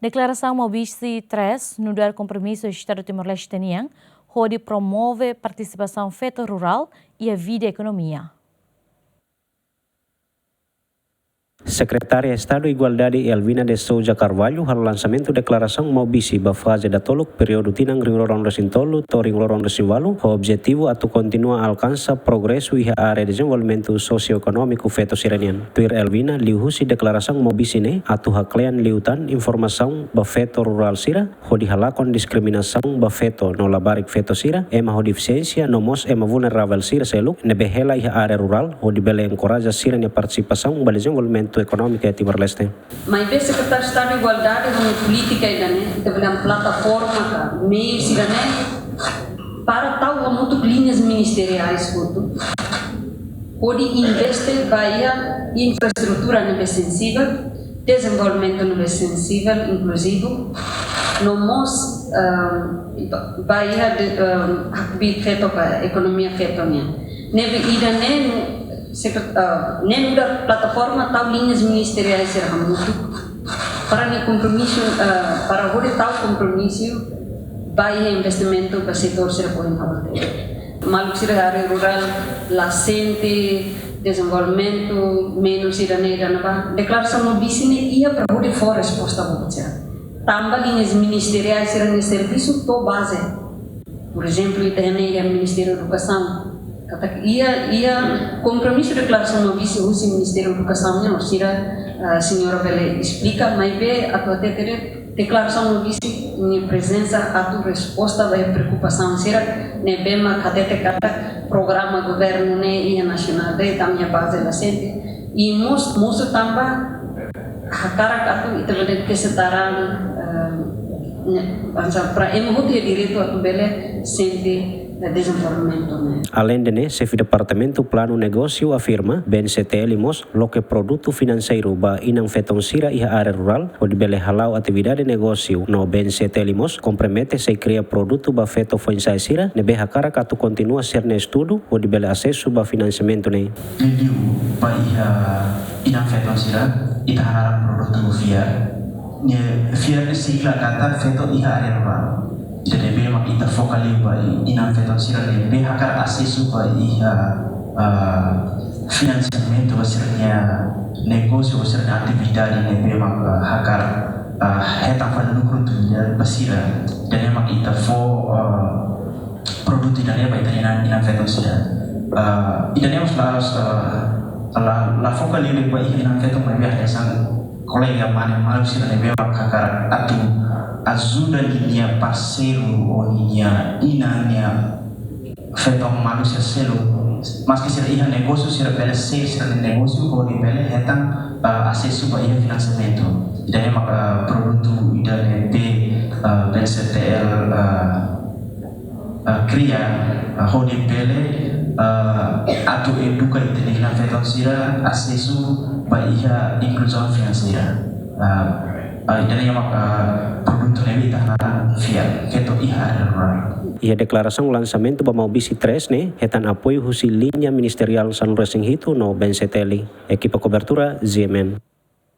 Declaração Mobisi 3, no dar compromisso do Estado de Timor-Leste, onde promove participação feita rural e a vida e economia. Secretária de Estado de Igualdade Elvina de Souza Carvalho hal lançamento declaração Mobisi ba fase da toluk período tinang ring lorong resintolo to ring lorong resivalu o objetivo atu continua alcança progresso e área de desenvolvimento socioeconômico feto siranian. Tuir Elvina liuhusi declaração Mobisi ne atu haklean liutan informação ba feto rural sira ho dihalakon diskriminação ba feto no labarik feto sira ema ho deficiência no mos ema vulnerável sira seluk ne behela e área rural ho dibele encoraja sira ne participação ba desenvolvimento econômico de Timor-Leste. Mas o secretário de Estado de Igualdade uma política ainda né, teve uma plataforma meio para tal muito linhas ministeriais tudo. Pode investir Bahia infraestrutura nível sensível, desenvolvimento nível sensível, inclusivo, no mos Bahia de feito para economia feito né. Neve ida né nem da plataforma tal linhas ministeriais será muito para o compromisso para o tal compromisso vai investimento para o setor será por enquanto malu será área rural lasente desenvolvimento menos iraneira na declaração Mobisi ia para o for resposta boa também linhas ministeriais serão de serviço to base por exemplo iraneira Ministério da Educação ia compromisso de declaração Mobisi o Ministério da Educação não será a senhora Bele explica mas be até ter declaração Mobisi minha presença a tua resposta vai preocupação será ne bema cada programa governo ne ia nacional de também a base da gente e moço também a cara atu itu bele kesetaran para emu direito a tu bele sente desenvolvimento. Além de chefe de departamento plano negócio afirma BNCT Limos lo que produto financeiro ba inang feton sira e área rural pode bele halau atividade de negócio no BNCT Limos compromete se cria produto ba feto foi sira ne beha cara katu continua ser ne estudo pode bele acesso ba financiamento ne. Mediu ba inang feton sira ita harap produto via ne sigla kata feto e área rural. Jadi memang kita fokali bai inang feton sira de behakar acesso bai financiamento sirnya negócio sirnya atividade ne memang hakar heta pada lucro tunya basira dan memang kita produk tidak bai inang feton sira idane mas la fokali bai inang feton bai ada sang kolega mana malu sira ne memang hakar ajuda linha parceiro ou linha inania feito manusia selo mas que seria negócio será pela ser negócio ou de pela retam acesso para financiamento dan maka produto dan BNCTL cria ou de pela atau educa inteligência financeira acesso para inclusão financeira dan yang produto ne tahanan via feto ihar Ia declaração lançamento ba Mobisi 3 ne hetan apoio husi linha ministerial San Racing Hito no BNCT equipa cobertura ZMN.